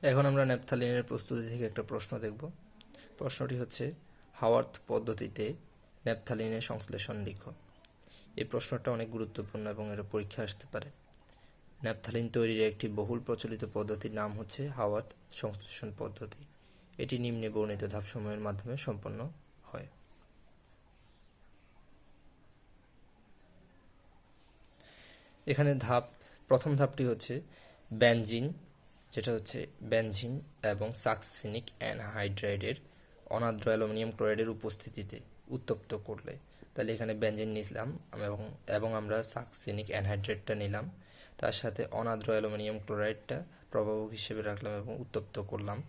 এখন আমরা ন্যাপথালিনের প্রস্তুতি থেকে একটা প্রশ্ন দেখব। প্রশ্নটি হচ্ছে, হাওয়ার্থ পদ্ধতিতে ন্যাপথালিনের সংশ্লেষণ লিখো। এই প্রশ্নটা অনেক গুরুত্বপূর্ণ এবং এর পরীক্ষা আসতে পারে। ন্যাপথালিন তৈরির একটি বহুল প্রচলিত পদ্ধতির নাম হচ্ছে হাওয়ার্থ সংশ্লেষণ পদ্ধতি। এটি নিম্নে বর্ণিত ধাপসমূহের মাধ্যমে সম্পন্ন হয়। এখানে প্রথম ধাপটি হচ্ছে বেনজিন, যেটা হচ্ছে বেনজিন এবং সাকসিনিক অ্যানহাইড্রাইডের অনার্দ্র অ্যালুমিনিয়াম ক্লোরাইডের উপস্থিতিতে উত্তপ্ত করলে, তাহলে এখানে বেনজিন নিলাম এবং আমরা সাকসিনিক অ্যানহাইড্রাইডটা নিলাম, তার সাথে অনার্দ্র অ্যালুমিনিয়াম ক্লোরাইডটা প্রভাবক হিসেবে রাখলাম এবং উত্তপ্ত করলাম।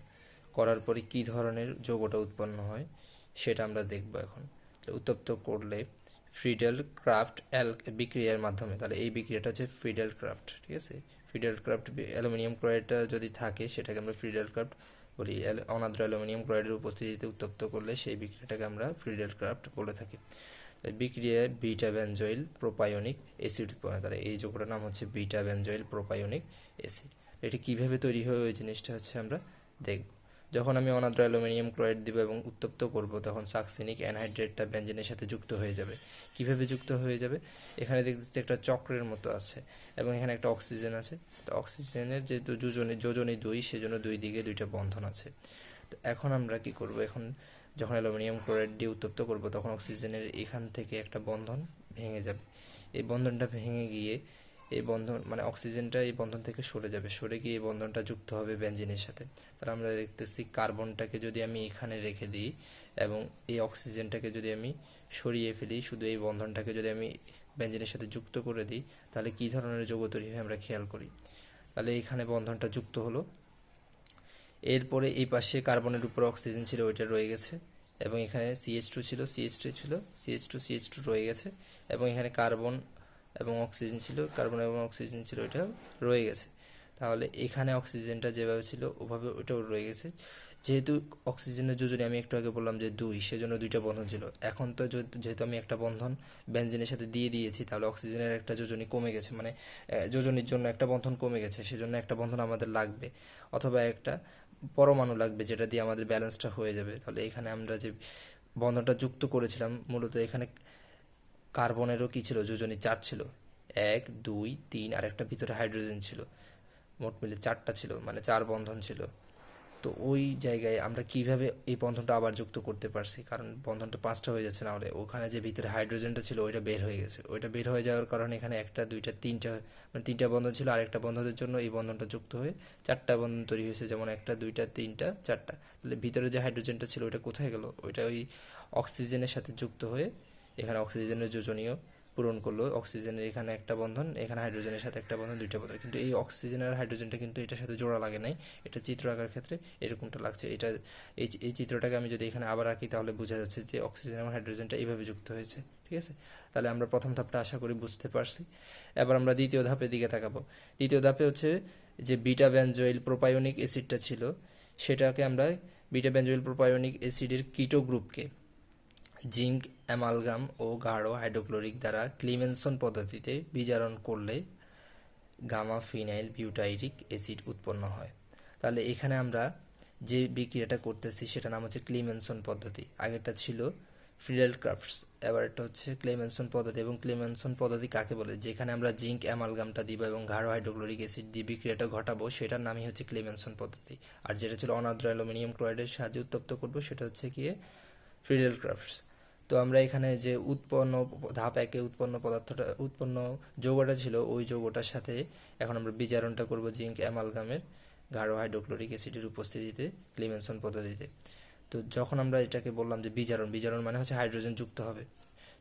করার পরে কী ধরনের যৌগটা উৎপন্ন হয় সেটা আমরা দেখব। এখন উত্তপ্ত করলে ফ্রিডেল ক্রাফট বিক্রিয়ার মাধ্যমে, তাহলে এই বিক্রিয়াটা হচ্ছে ফ্রিডেল ক্রাফট, ঠিক আছে। ফ্রিডেল ক্রাফট অ্যালুমিনিয়াম ক্লোরাইডটা যদি থাকে সেটাকে আমরা ফ্রিডেল ক্রাফট বলি। অনার্দ্র অ্যালুমিনিয়াম ক্লোরাইডের উপস্থিতিতে উত্তপ্ত করলে সেই বিক্রিয়াটাকে আমরা ফ্রিডেল ক্রাফট বলে থাকি। বিক্রিয়ায় বিটা বেনজয়েল প্রোপায়োনিক অ্যাসিড উৎপন্ন হয়, তাহলে এই যৌগটার নাম হচ্ছে বিটা বেনজয়েল প্রোপায়োনিক অ্যাসিড। এটি কীভাবে তৈরি হয় ওই জিনিসটা হচ্ছে আমরা দেখব। যখন আমি অনার্দ্র অ্যালুমিনিয়াম ক্লোরাইড দিব এবং উত্তপ্ত করব, তখন সাকসিনিক অ্যানহাইড্রেটটা বেনজিনের সাথে যুক্ত হয়ে যাবে। কিভাবে যুক্ত হয়ে যাবে? এখানে দেখতেছি একটা চক্রের মতো আছে এবং এখানে একটা অক্সিজেন আছে। তো অক্সিজেনের যেহেতু যোজনী দুই, সেজন্য দুই দিকে দুইটা বন্ধন আছে। তো এখন আমরা কি করব? এখন যখন অ্যালুমিনিয়াম ক্লোরাইড দিয়ে উত্তপ্ত করব, তখন অক্সিজেনের এখান থেকে একটা বন্ধন ভেঙে যাবে। এই বন্ধনটা ভেঙে গিয়ে এই বন্ধন মানে অক্সিজেনটা এই বন্ধন থেকে সরে যাবে, সরে গিয়ে এই বন্ধনটা যুক্ত হবে বেনজিনের সাথে। তাহলে আমরা দেখতেছি কার্বনটাকে যদি আমি এখানে রেখে দিই এবং এই অক্সিজেনটাকে যদি আমি সরিয়ে ফেলি, শুধু এই বন্ধনটাকে যদি আমি বেনজিনের সাথে যুক্ত করে দিই, তাহলে কী ধরনের যৌগ তৈরি হয় আমরা খেয়াল করি। তাহলে এখানে বন্ধনটা যুক্ত হলো। এরপরে এই পাশে কার্বনের উপর অক্সিজেন ছিল, ওইটা রয়ে গেছে, এবং এখানে CH2 ছিল, CH2 রয়ে গেছে, এবং এখানে কার্বন এবং অক্সিজেন ছিল, ওইটা রয়ে গেছে। তাহলে এখানে অক্সিজেনটা যেভাবে ছিল ওভাবে ওইটাও রয়ে গেছে। যেহেতু অক্সিজেনের যোজনী আমি একটু আগে বললাম যে দুই, সেজন্য দুইটা বন্ধন ছিল। এখন তো যেহেতু আমি একটা বন্ধন বেনজিনের সাথে দিয়ে দিয়েছি, তাহলে অক্সিজেনের একটা যোজনী কমে গেছে, মানে যোজনীর জন্য একটা বন্ধন কমে গেছে, সেজন্য একটা বন্ধন আমাদের লাগবে, অথবা একটা পরমাণু লাগবে যেটা দিয়ে আমাদের ব্যালেন্সটা হয়ে যাবে। তাহলে এখানে আমরা যে বন্ধনটা যুক্ত করেছিলাম, মূলত এখানে কার্বনেরও কী ছিল, যোজনী 4 ছিল, 1 2 3, আর একটা ভিতরে হাইড্রোজেন ছিল, মোট মিলে 4টা ছিল, মানে 4 বন্ধন ছিল। তো ওই জায়গায় আমরা কিভাবে এই বন্ধনটা আবার যুক্ত করতে পারছি, কারণ বন্ধনটা 5টা হয়ে যাচ্ছে, না হলে ওখানে যে ভিতরে হাইড্রোজেনটা ছিল ওইটা বের হয়ে গেছে। ওইটা বের হয়ে যাওয়ার কারণে এখানে 1টা 2টা 3টা, মানে 3টা বন্ধন ছিল, আর একটা বন্ধনের জন্য এই বন্ধনটা যুক্ত হয়ে 4টা বন্ধন তৈরি হয়েছে, যেমন 1টা 2টা 3টা 4টা। তাহলে ভিতরে যে হাইড্রোজেনটা ছিল ওইটা কোথায় গেল? ওইটা ওই অক্সিজেনের সাথে যুক্ত হয়ে এখানে অক্সিজেনের যোজনীয় পূরণ করলো। অক্সিজেনের এখানে একটা বন্ধন, এখানে হাইড্রোজেনের সাথে একটা বন্ধন, দুইটা বন্ধন, কিন্তু এই অক্সিজেন আর হাইড্রোজেনটা কিন্তু এটার সাথে জোড়া লাগে নাই। এটা চিত্র আঁকার ক্ষেত্রে এরকমটা লাগছে। এটা এই চিত্রটাকে আমি যদি এখানে আবার আঁকি, তাহলে বোঝা যাচ্ছে যে অক্সিজেন এবং হাইড্রোজেনটা এইভাবে যুক্ত হয়েছে, ঠিক আছে। তাহলে আমরা প্রথম ধাপটা আশা করি বুঝতে পারছি। এবার আমরা দ্বিতীয় ধাপের দিকে তাকাবো। দ্বিতীয় ধাপে হচ্ছে যে বিটা বেনজয়েল প্রোপায়োনিক অ্যাসিডটা ছিল, সেটাকে আমরা বিটা বেনজয়েল প্রোপায়োনিক অ্যাসিডের কিটো গ্রুপকে জিঙ্ক অ্যামালগাম ও গাঢ় হাইড্রোক্লোরিক দ্বারা ক্লিমেনসন পদ্ধতিতে বিজারণ করলে গামা ফিনাইল বিউটাইরিক অ্যাসিড উৎপন্ন হয়। তাহলে এখানে আমরা যে বিক্রিয়াটা করতেছি সেটার নাম হচ্ছে ক্লিমেনসন পদ্ধতি। আগেরটা ছিল ফ্রিডেল ক্রাফটস, এবার এটা হচ্ছে ক্লিমেনসন পদ্ধতি। এবং ক্লিমেনসন পদ্ধতি কাকে বলে? যেখানে আমরা জিঙ্ক অ্যামালগামটা দিব এবং গাঢ় হাইড্রোক্লোরিক অ্যাসিড দিয়ে বিক্রিয়াটা ঘটাবো, সেটার নামই হচ্ছে ক্লিমেনসন পদ্ধতি। আর যেটা ছিল অনার্দ্র অ্যালুমিনিয়াম ক্লোরাইডের সাহায্যে উত্তপ্ত করবো, সেটা হচ্ছে গিয়ে ফ্রিডেল ক্রাফটস। তো আমরা এখানে যে ধাপ 1-এ উৎপন্ন যৌগটা ছিল, ওই যৌগটার সাথে এখন আমরা বিজারণটা করব জিঙ্ক অ্যামালগামের গাঢ় হাইড্রোক্লোরিক অ্যাসিডের উপস্থিতিতে ক্লিমেনসন পদ্ধতিতে। তো যখন আমরা এটাকে বললাম যে বিজারণ মানে হচ্ছে হাইড্রোজেন যুক্ত হবে।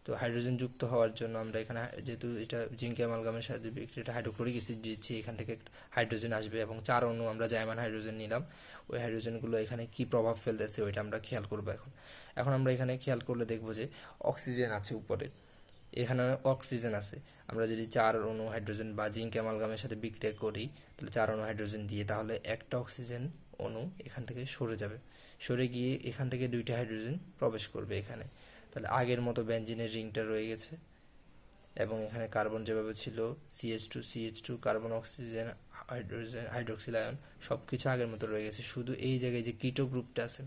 তো হাইড্রোজেন যুক্ত হওয়ার জন্য আমরা এখানে যেহেতু এটা জিঙ্ক অ্যামালগামের সাথে বিক্রিয়াটা হাইড্রোক্লোরিক অ্যাসিড দিচ্ছি, এখান থেকে হাইড্রোজেন আসবে এবং 4 অণু আমরা জায়মান হাইড্রোজেন নিলাম। ওই হাইড্রোজেনগুলো এখানে কি প্রভাব ফেলতেছে ওইটা আমরা খেয়াল করবো। এখন আমরা এখানে খেয়াল করলে দেখবো যে অক্সিজেন আছে উপরে, এখানে অক্সিজেন আছে। আমরা যদি 4 অণু হাইড্রোজেন বা জিঙ্ক অ্যামালগামের সাথে বিক্রিয়া করি, তাহলে 4 অণু হাইড্রোজেন দিয়ে, তাহলে একটা অক্সিজেন অণু এখান থেকে সরে যাবে, সরে গিয়ে এখান থেকে 2টা হাইড্রোজেন প্রবেশ করবে এখানে। তাহলে আগের মতো বেনজিনের রিংটা রয়ে গেছে এবং এখানে কার্বন যেভাবে ছিল CH2 carbon oxygen hydrogen, hydroxyl ion সব কিছু আগের মতো রয়ে গেছে। শুধু এই জায়গায় যে কিটো গ্রুপটা আছে,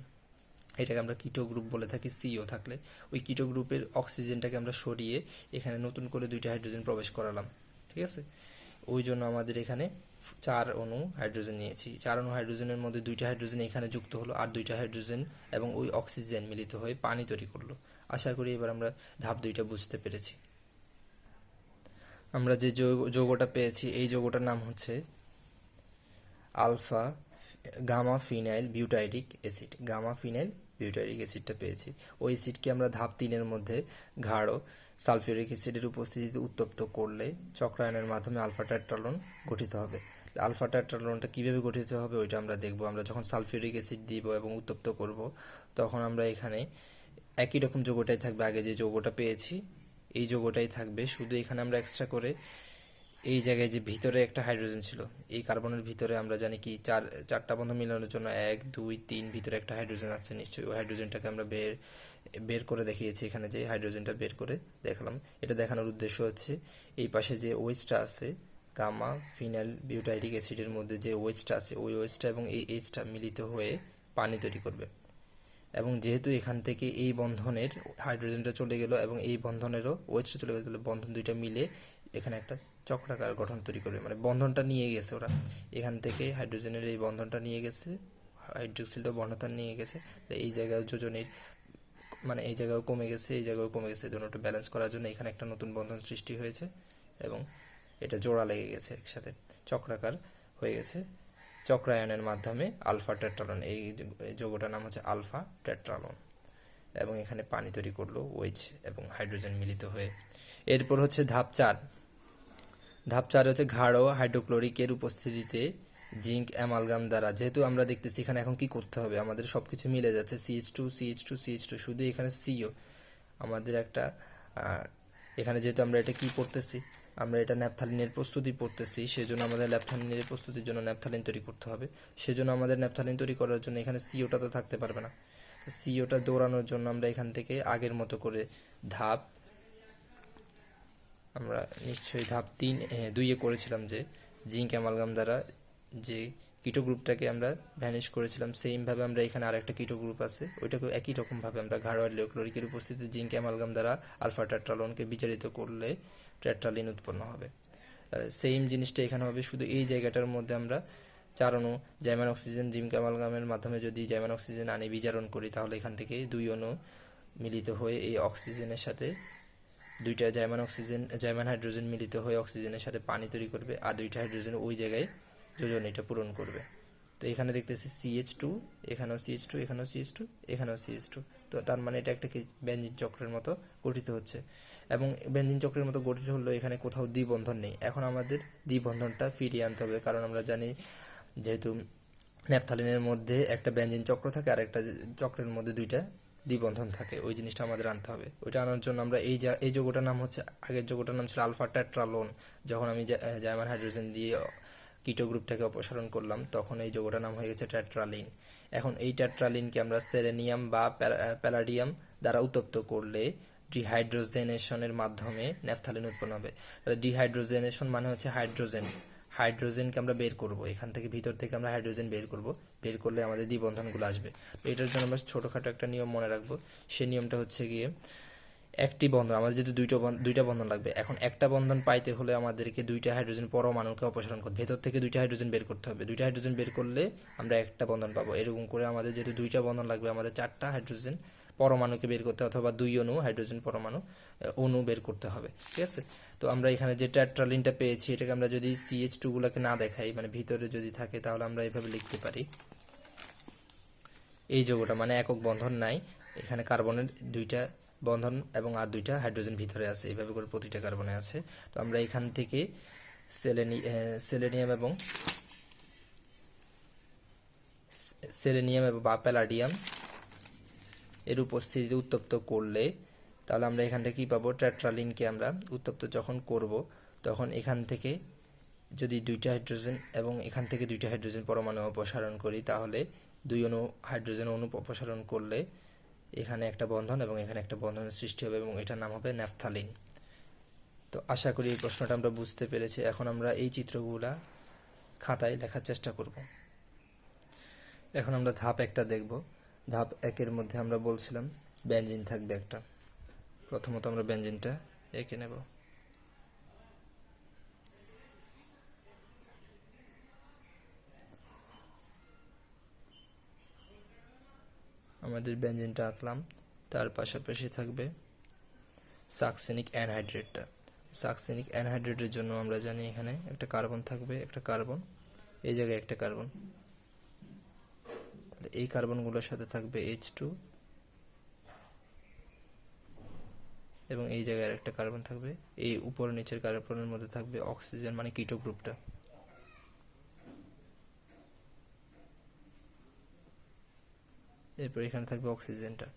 এটাকে আমরা কিটো গ্রুপ বলে থাকি। সিও থাকলে ওই কিটো গ্রুপের অক্সিজেনটাকে আমরা সরিয়ে এখানে নতুন করে 2টা হাইড্রোজেন প্রবেশ করালাম, ঠিক আছে। ওই জন্য আমাদের এখানে 4 অণু হাইড্রোজেন নিয়েছি। 4 অণু হাইড্রোজেনের মধ্যে 2টা হাইড্রোজেন এখানে যুক্ত হলো, আর 2টা হাইড্রোজেন এবং ওই অক্সিজেন মিলিত হয়ে পানি তৈরি করলো। আশা করি এবার আমরা ধাপ 2টা বুঝতে পেরেছি। আমরা যে যৌগটা পেয়েছি, এই যৌগটার নাম হচ্ছে alpha gamma phenyl butyric acid. Gamma phenyl butyric অ্যাসিডটা পেয়েছি। ওই অ্যাসিডকে আমরা ধাপ 3-এর মধ্যে গাঢ় সালফিউরিক অ্যাসিডের উপস্থিতিতে উত্তপ্ত করলে চক্রায়নের মাধ্যমে আলফা টেট্রালন গঠিত হবে। আলফা টেট্রালনটা কীভাবে গঠিত হবে ওইটা আমরা দেখব। আমরা যখন সালফিউরিক অ্যাসিড দিব এবং উত্তপ্ত করব, তখন আমরা এখানে একই রকম যৌগটাই থাকবে, আগে যে যৌগটা পেয়েছি এই যৌগটাই থাকবে। শুধু এখানে আমরা এক্সট্রা করে এই জায়গায় যে ভিতরে একটা হাইড্রোজেন ছিল, এই কার্বনের ভিতরে আমরা জানি কি চারটা বন্ধন মিলানোর জন্য 1 2 3 ভিতরে একটা হাইড্রোজেন আছে নিশ্চয়ই। ওই হাইড্রোজেনটাকে আমরা বের করে দেখিয়েছি। এখানে যে হাইড্রোজেনটা বের করে দেখালাম, এটা দেখানোর উদ্দেশ্য হচ্ছে এই পাশে যে ওএইচটা আছে গামা ফিনাইল বিউটাইরিক অ্যাসিডের মধ্যে যে ওএইচটা আছে, ওই ওএইচটা এবং এই এইচটা মিলিত হয়ে পানি তৈরি করবে। এবং যেহেতু এখান থেকে এই বন্ধনের হাইড্রোজেনটা চলে গেল এবং এই বন্ধনেরও ওএইচটা চলে গেল, বন্ধন দুইটা মিলে এখানে একটা চক্রাকার গঠন তৈরি করবে। মানে বন্ধনটা নিয়ে গেছে ওরা, এখান থেকে হাইড্রোজেনের এই বন্ধনটা নিয়ে গেছে, হাইড্রোক্সিলটা বন্ধনটা নিয়ে গেছে। এই জায়গায় যোজনের মানে এই জায়গাও কমে গেছে, এই জায়গাও কমে গেছে, দুটোটা ব্যালেন্স করার জন্য এখানে একটা নতুন বন্ধন সৃষ্টি হয়েছে এবং এটা জোড়া লেগে গেছে, একসাথে চক্রাকার হয়ে গেছে চক্রায়নের মাধ্যমে আলফা টেট্রালন। এই যৌগটার নাম হচ্ছে আলফা টেট্রালন এবং এখানে পানি তৈরি করলো ওএইচ এবং হাইড্রোজেন মিলিত হয়ে। এরপর হচ্ছে ধাপ 4। ধাপ 4 হচ্ছে গাঢ় হাইড্রোক্লোরিকের উপস্থিতিতে জিঙ্ক অ্যামালগাম দ্বারা, যেহেতু আমরা দেখতেছি এখানে এখন কি করতে হবে, আমাদের সবকিছু মিলে যাচ্ছে CH2 CH2 CH2, শুধু এখানে CO আমাদের একটা এখানে যেহেতু আমরা এটা কি পড়তেছি, আমরা এটা ন্যাপথালিনের প্রস্তুতি পড়তেছি, সেজন্য আমাদের ন্যাপথালিনের প্রস্তুতির জন্য ন্যাপথালিন তৈরি করতে হবে। সেজন্য আমাদের ন্যাপথালিন তৈরি করার জন্য এখানে সিওটা তো থাকতে পারবে না। সিওটা দৌড়ানোর জন্য আমরা এখান থেকে আগের মতো করে ধাপ, আমরা নিশ্চয়ই ধাপ 2-এ করেছিলাম যে জিঙ্ক অ্যামালগাম দ্বারা যে কিটো গ্রুপটাকে আমরা ভ্যানিশ করেছিলাম, সেইমভাবে আমরা এখানে আরেকটা কিটো গ্রুপ আছে, ওইটাকে একই রকমভাবে আমরা গাঢ় হাইড্রোক্লোরিকের উপস্থিতিতে জিঙ্ক অ্যামালগাম দ্বারা আলফা টেট্রালনকে বিচারিত করলে টেট্রালিন উৎপন্ন হবে। সেম জিনিসটা এখানে হবে, শুধু এই জায়গাটার মধ্যে আমরা 4 অণু জাইমান অক্সিজেন জিঙ্ক অ্যামালগামের মাধ্যমে যদি জাইমান অক্সিজেন আনি বিজারণ করি, তাহলে এখান থেকে 2 অণু মিলিত হয়ে এই অক্সিজেনের সাথে 2টা জাইমান হাইড্রোজেন মিলিত হয়ে অক্সিজেনের সাথে পানি তৈরি করবে, আর 2টা হাইড্রোজেন ওই জায়গায় যোজনীটা পূরণ করবে। তো এখানে দেখতেছি CH2, এখানেও CH2, এখানেও CH2, এখানেও CH2। তো তার মানে এটা একটা কি বেঞ্জিন চক্রের মতো গঠিত হচ্ছে, এবং বেঞ্জিন চক্রের মতো গঠিত হলো এখানে কোথাও দ্বিবন্ধন নেই। এখন আমাদের দ্বিবন্ধনটা ফিরিয়ে আনতে হবে, কারণ আমরা জানি যেহেতু ন্যাপথালিনের মধ্যে একটা বেঞ্জিন চক্র থাকে আর একটা চক্রের মধ্যে 2টা দ্বিবন্ধন থাকে, ওই জিনিসটা আমাদের আনতে হবে। ওইটা আনার জন্য আমরা এই যৌগটার নাম হচ্ছে, আগের যৌগটার নাম ছিল আলফা টেট্রালোন। যখন আমি জাইমান হাইড্রোজেন দিয়ে কিটো গ্রুপটাকে অপসারণ করলাম, তখন এই যৌগটার নাম হয়ে গেছে টেট্রালিন। এখন এই টেট্রালিনকে আমরা সেলেনিয়াম বা প্যালাডিয়াম দ্বারা উত্তপ্ত করলে ডিহাইড্রোজেনেশনের মাধ্যমে ন্যাপথালিন উৎপন্ন হবে। তাহলে ডিহাইড্রোজেনেশন মানে হচ্ছে হাইড্রোজেনকে আমরা বের করব, এখান থেকে ভিতর থেকে আমরা হাইড্রোজেন বের করব, বের করলে আমাদের দ্বিবন্ধনগুলো আসবে। তো এটার জন্য আমরা ছোটোখাটো একটা নিয়ম মনে রাখবো। সেই নিয়মটা হচ্ছে গিয়ে একটি বন্ধন, আমাদের যেহেতু দুইটা বন্ধন লাগবে, এখন একটা বন্ধন পাইতে হলে আমাদেরকে 2টা হাইড্রোজেন পরমাণুকে অপসারণ করতে, ভেতর থেকে 2টা হাইড্রোজেন বের করতে হবে। 2টা হাইড্রোজেন বের করলে আমরা একটা বন্ধন পাবো। এরকম করে আমাদের যেহেতু 2টা বন্ধন লাগবে, আমাদের 4টা হাইড্রোজেন পরমাণুকে বের করতে, অথবা 2 অণু হাইড্রোজেন পরমাণু অণু বের করতে হবে, ঠিক আছে। তো আমরা এখানে যে টেট্রালিনটা পেয়েছি, এটাকে আমরা যদি CH2 গুলাকে না দেখাই, মানে ভিতরে যদি থাকে, তাহলে আমরা এইভাবে লিখতে পারি, এই যৌগটা মানে একক বন্ধন নাই, এখানে কার্বনের 2টা বন্ধন এবং আর 2টা হাইড্রোজেন ভিতরে আছে, এইভাবে করে প্রতিটা কার্বনে আছে। তো আমরা এখান থেকে সেলেনিয়াম এবং বা প্যালাডিয়াম এর উপস্থিতিতে উত্তপ্ত করলে, তাহলে আমরা এখান থেকে কী পাবো, টেট্রালিনকে আমরা উত্তপ্ত যখন করব, তখন এখান থেকে যদি 2টা হাইড্রোজেন এবং এখান থেকে 2টা হাইড্রোজেন পরমাণু অপসারণ করি, তাহলে 2 অণু হাইড্রোজেন অণু অপসারণ করলে এখানে একটা বন্ধন এবং এখানে একটা বন্ধনের সৃষ্টি হবে এবং এটার নাম হবে ন্যাপথালিন। তো আশা করি এই প্রশ্নটা আমরা বুঝতে পেরেছি। এখন আমরা এই চিত্রগুলা খাতায় লেখার চেষ্টা করব। এখন আমরা ধাপ একটা দেখব। ধাপ একের মধ্যে আমরা বলছিলাম বেনজিন থাকবে একটা। প্রথমত আমরা বেনজিনটা এঁকে নেব। আমাদের বেনজিনটা আঁকলাম, তার পাশাপাশি থাকবে সাকসেনিক অ্যানহাইড্রেটটা। সাকসেনিক অ্যানহাইড্রেটের জন্য আমরা জানি এখানে একটা কার্বন থাকবে, একটা কার্বন, এই জায়গায় একটা কার্বন, এই কার্বনগুলোর সাথে থাকবে H2 এবং এই জায়গায় একটা কার্বন থাকবে। এই উপর নিচের কার্বনের মধ্যে থাকবে অক্সিজেন, মানে কিটো গ্রুপটা। এরপর এখানে থাকবে অক্সিজেনটা,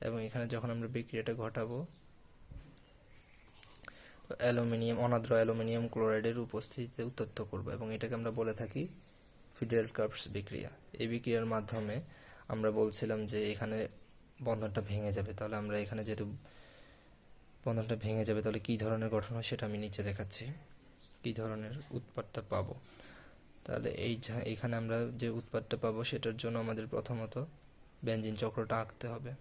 এবং এখানে যখন আমরা বিক্রিয়াটা ঘটাবো অ্যালুমিনিয়াম, অনাদ্র অ্যালুমিনিয়াম ক্লোরাইডের উপস্থিতিতে উত্তপ্ত করব, এবং এটাকে আমরা বলে থাকি ফিডেল-ক্রাফটস বিক্রিয়া। এই বিক্রিয়ার মাধ্যমে আমরা বলছিলাম যে এখানে বন্ধনটা ভেঙে যাবে। তাহলে আমরা এখানে যেহেতু বন্ধনটা ভেঙে যাবে, তাহলে কী ধরনের গঠন হয় সেটা আমি নিচে দেখাচ্ছি, কী ধরনের উৎপাদটা পাবো। তাহলে এইখানে আমরা যে উৎপাদটা পাবো সেটার জন্য আমাদের প্রথমত বেনজিন চক্রটা আঁকতে হবে।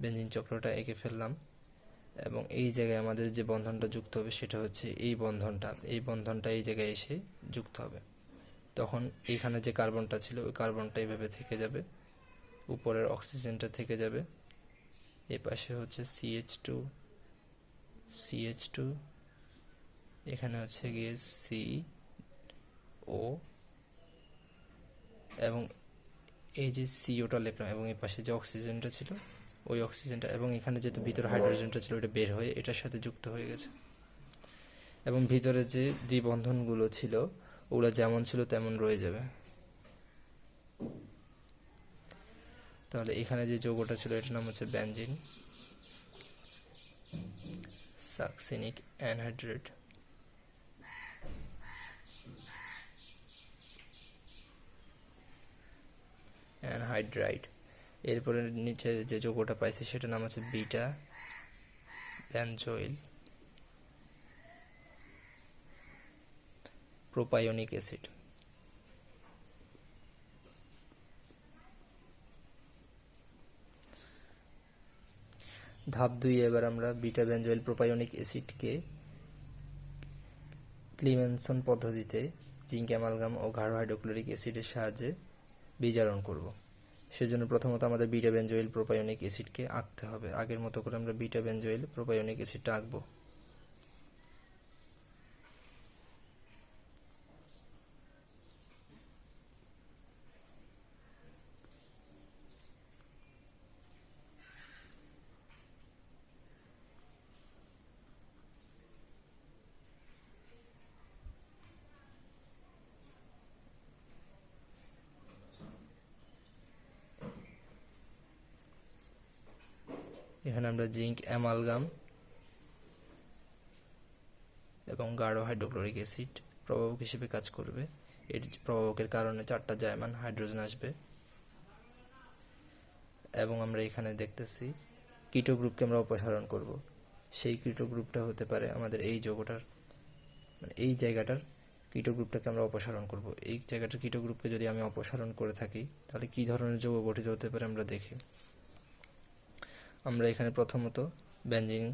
বেনজিন চক্রটা এঁকে ফেললাম, এবং এই জায়গায় আমাদের যে বন্ধনটা যুক্ত হবে সেটা হচ্ছে এই বন্ধনটা। এই বন্ধনটা এই জায়গায় এসে যুক্ত হবে। তখন এইখানে যে কার্বনটা ছিল ওই কার্বনটা এইভাবে থেকে যাবে, উপরের অক্সিজেনটা থেকে যাবে, এই পাশে হচ্ছে CH2, এখানে হচ্ছে গিয়ে CO, এবং এই যে সিওটা লিখলাম, এবং এই পাশে যে অক্সিজেনটা ছিল ওই অক্সিজেনটা, এবং এখানে যেহেতু ভিতরে হাইড্রোজেনটা ছিল ওটা বের হয়ে এটার সাথে যুক্ত হয়ে গেছে, এবং ভিতরে যে দ্বিবন্ধনগুলো ছিল ওগুলো যেমন ছিল তেমন রয়ে যাবে। তাহলে এখানে যে যৌগটা ছিল এটার নাম হচ্ছে বেনজিন, সাকসেনিক অ্যানহাইড্রেট। অ্যানহাইড্রাইড। এরপরে নিচে যে যৌগটা পাইছে সেটার নাম হচ্ছে বিটা বেনজোইল প্রোপাইওনিক অ্যাসিড। ধাপ 2 এবার আমরা বিটা বেনজোইল প্রোপাইওনিক অ্যাসিডকে ক্লিমেনসন পদ্ধতিতে জিঙ্ক অ্যামালগাম ও গাঢ় হাইড্রোক্লোরিক অ্যাসিডের সাহায্যে বিজারণ করব। সেজন্য প্রথমত আমাদের বিটা বেনজোইল প্রোপাইওনিক অ্যাসিডকে আঁকতে হবে। আগের মতো করে আমরা বিটা বেনজোইল প্রোপাইওনিক অ্যাসিডটা আঁকবো। এখানে আমরা জিঙ্ক অ্যামালগাম এবং গাঢ় হাইড্রোক্লোরিক অ্যাসিড প্রভাবক হিসেবে কাজ করবে। এর প্রভাবকের কারণে 4টা জায়মান হাইড্রোজেন আসবে, এবং আমরা এখানে দেখতেছি কিটো গ্রুপকে আমরা অপসারণ করব। সেই কিটো গ্রুপটা হতে পারে আমাদের এই যৌগটার, মানে এই জায়গাটার কিটো গ্রুপটাকে আমরা অপসারণ করব। এই জায়গাটার কিটো গ্রুপকে যদি আমি অপসারণ করে থাকি তাহলে কি ধরনের যৌগ গঠিত হতে পারে আমরা দেখি। আমরা এখানে প্রথমত বেনজিনটাকে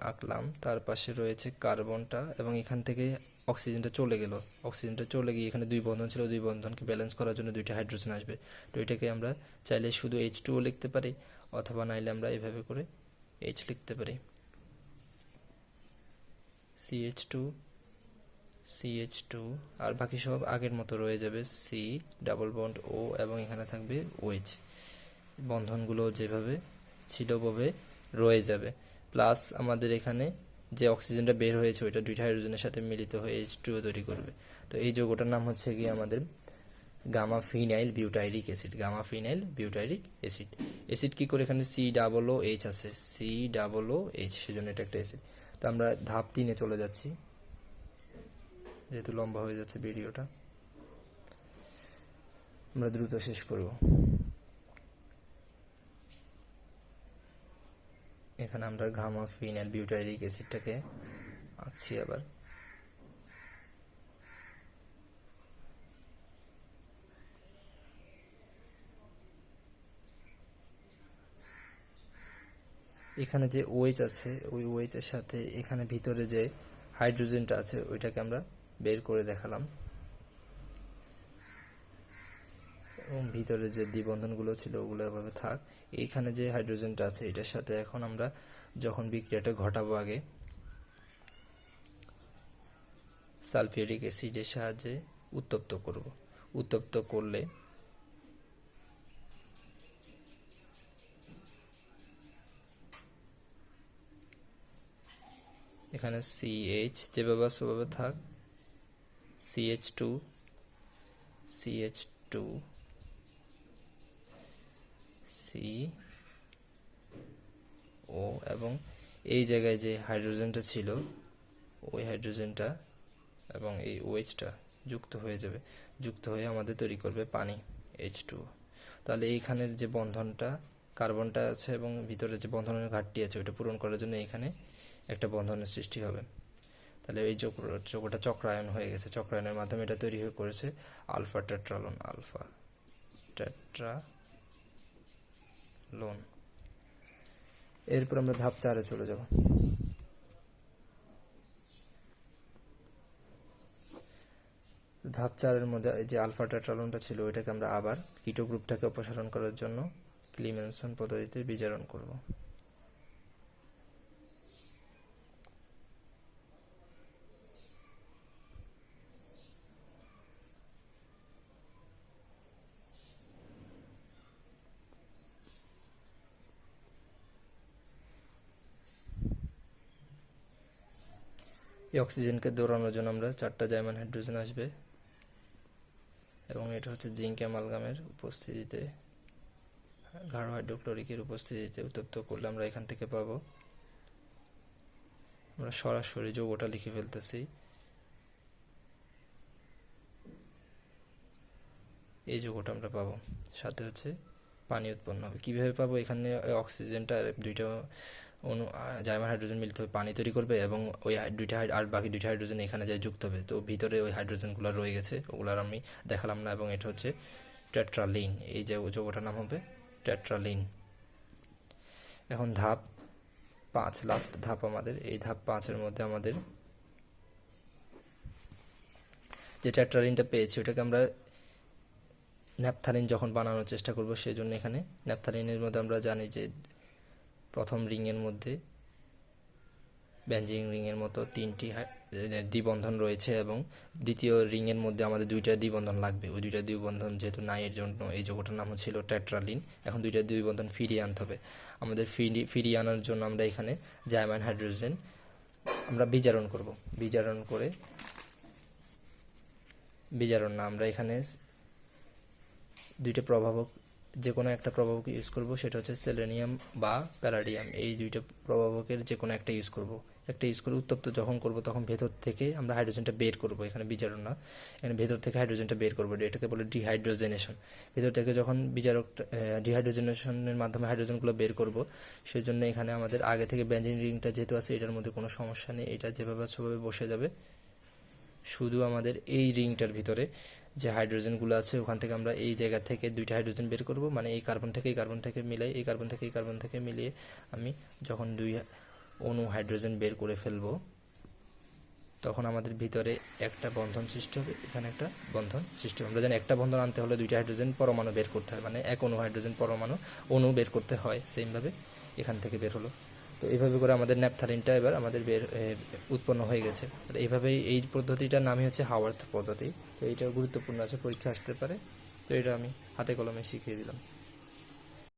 আঁকলাম, তার পাশে রয়েছে কার্বনটা, এবং এখান থেকে অক্সিজেনটা চলে গেল। অক্সিজেনটা চলে গিয়ে এখানে 2 বন্ধন ছিল, 2 বন্ধনকে ব্যালেন্স করার জন্য 2টা হাইড্রোজেন আসবে। তো এটাকে আমরা চাইলে শুধু H2O লিখতে পারি, অথবা নাইলে আমরা এভাবে করে H লিখতে পারি। CH2 আর বাকি সব আগের মতো রয়ে যাবে, C ডাবল বন্ড O, এবং এখানে থাকবে OH। বন্ধনগুলো যেভাবে ছিল ওভাবে রয়ে যাবে। প্লাস আমাদের এখানে যে অক্সিজেনটা বের হয়েছে ওইটা 2টা হাইড্রোজেনের সাথে মিলিত হয়ে H2O তৈরি করবে। তো এই যৌগটার নাম হচ্ছে গিয়ে আমাদের gamma phenyl butyric acid. Gamma phenyl butyric acid. Acid কি করে, এখানে COOH আছে, COOH, সেজন্য এটা একটা অ্যাসিড। তো আমরা ধাপ 3-এ চলে যাচ্ছি, যেহেতু লম্বা হয়ে যাচ্ছে ভিডিওটা, আমরা দ্রুত শেষ করব। এখানে আমরা গামা ফিনাইল বিউটাইরিক অ্যাসিডটাকে আঁকছি আবার। এখানে যে OH আছে ওই OH এর সাথে এখানে ভিতরে যে হাইড্রোজেনটা আছে ওইটাকে আমরা বের করে দেখালাম, এবং ভিতরে যে দ্বিবন্ধনগুলো ছিল ওগুলো এভাবে থাক। এইখানে যে হাইড্রোজেনটা আছে এটার সাথে এখন আমরা যখন বিক্রিয়াটা ঘটাবো আগে সালফিউরিক অ্যাসিডের সাহায্যে উত্তপ্ত করব। উত্তপ্ত করলে এখানে CH যেভাবে আছে ওভাবে থাক, CH2 CH2 CO, এবং এই জায়গায় যে হাইড্রোজেনটা ছিল ওই হাইড্রোজেনটা এবং এই OH-টা যুক্ত হয়ে যাবে, যুক্ত হয়ে আমাদের তৈরি করবে পানি H2O। তাহলে এইখানের যে বন্ধনটা কার্বনটা আছে এবং ভিতরে যে বন্ধনের ঘাটতি আছে ওটা পূরণ করার জন্য এখানে একটা বন্ধনের সৃষ্টি হবে। তাহলে এই যৌগটা চক্রায়ন হয়ে গেছে, চক্রায়নের মাধ্যমে এটা তৈরি হয়ে করেছে আলফা টেট্রালোন। এরপর আমরা ধাপ 4-এ চলে যাব। ধাপ 4-এর মধ্যে যে আলফা টেট্রালোনটা ছিল ওইটাকে আমরা আবার কিটো গ্রুপটাকে অপসারণ করার জন্য ক্লিমেনসন পদ্ধতিতে বিজারণ করব। এই অক্সিজেনকে দৌড়ানোর জন্য আমরা 4টা জার্মান হাইড্রোজেন আসবে, এবং এটা হচ্ছে জিঙ্ক অ্যামালগামের উপস্থিতিতে, গাঢ় হাইড্রোক্লোরিকের উপস্থিতিতে উত্তপ্ত করলে আমরা এখান থেকে পাবো। আমরা সরাসরি যৌগটা লিখে ফেলতেছি, এই যৌগটা আমরা পাবো, সাথে হচ্ছে পানি উৎপন্ন হবে। কিভাবে পাবো? এখানে অক্সিজেনটা দুইটা অণু জার্মান হাইড্রোজেন মিলিত হয়ে পানি তৈরি করবে, এবং ওই দুইটা আর বাকি দুইটা হাইড্রোজেন এখানে যায় যুক্ত হবে। তো ভিতরে ওই হাইড্রোজেনগুলো রয়ে গেছে, ওগুলার আমি দেখালাম না, এবং এটা হচ্ছে টেট্রালিন। এই যে যৌগটার নাম হবে টেট্রালিন। এখন ধাপ 5, লাস্ট ধাপ আমাদের। এই ধাপ 5-এর মধ্যে আমাদের যে টেট্রালিনটা পেয়েছি ওটাকে আমরা ন্যাপথালিন যখন বানানোর চেষ্টা করব সেজন্য এখানে ন্যাপথালিনের মধ্যে আমরা জানি যে প্রথম রিংয়ের মধ্যে বেঞ্জিন রিংয়ের মতো 3টি দ্বিবন্ধন রয়েছে, এবং দ্বিতীয় রিংয়ের মধ্যে আমাদের 2টা দ্বিবন্ধন লাগবে। ওই 2টা দ্বিবন্ধন যেহেতু নাই, এর জন্য এই যৌগটার নাম ছিল টেট্রালিন। এখন 2টা দ্বিবন্ধন ফিরিয়ে আনতে হবে। আমাদের ফিরিয়ে আনার জন্য আমরা এখানে জার্মান হাইড্রোজেন আমরা বিজারণ করব। বিজারণ না, আমরা এখানে 2টা প্রভাবক, যে কোনো একটা প্রভাবক ইউজ করব, সেটা হচ্ছে সেলেনিয়াম বা প্যালাডিয়াম। এই 2টা প্রভাবকের যে কোনো একটা ইউজ করব। একটা ইউজ করে উত্তপ্ত যখন করব তখন ভেতর থেকে আমরা হাইড্রোজেনটা বের করব। এখানে বিজারণ না, এখানে ভেতর থেকে হাইড্রোজেনটা বের করব। এটাকে বলে ডিহাইড্রোজেনেশন। ভেতর থেকে যখন ডিহাইড্রোজেনেশনের মাধ্যমে হাইড্রোজেনগুলো বের করব, সেই জন্য এখানে আমাদের আগে থেকে বেঞ্জিন রিংটা যেহেতু আছে এটার মধ্যে কোনো সমস্যা নেই, এটা যেভাবে সেভাবে বসে যাবে। শুধু আমাদের এই রিংটার ভিতরে যে হাইড্রোজেনগুলো আছে ওখান থেকে আমরা এই জায়গা থেকে 2টা হাইড্রোজেন বের করব, মানে এই কার্বন থেকে মিলাই, এই কার্বন থেকে মিলিয়ে আমি যখন 2 অণু হাইড্রোজেন বের করে ফেলব তখন আমাদের ভিতরে একটা বন্ধন সৃষ্টি হবে, এখানে একটা বন্ধন সৃষ্টি হবে। আমরা জানি একটা বন্ধন আনতে হলে 2টা হাইড্রোজেন পরমাণু বের করতে হয়, মানে এক অণু হাইড্রোজেন অণু বের করতে হয়। সেমভাবে এখান থেকে বের হলো। তো এইভাবে করে আমাদের ন্যাপথালিনটা এবার আমাদের উৎপন্ন হয়ে গেছে। এইভাবেই এই পদ্ধতিটার নামই হচ্ছে হাওয়ার্থ পদ্ধতি। তো এইটা গুরুত্বপূর্ণ আছে, পরীক্ষা আসতে পারে। তো এটা আমি হাতে কলমে শিখিয়ে দিলাম।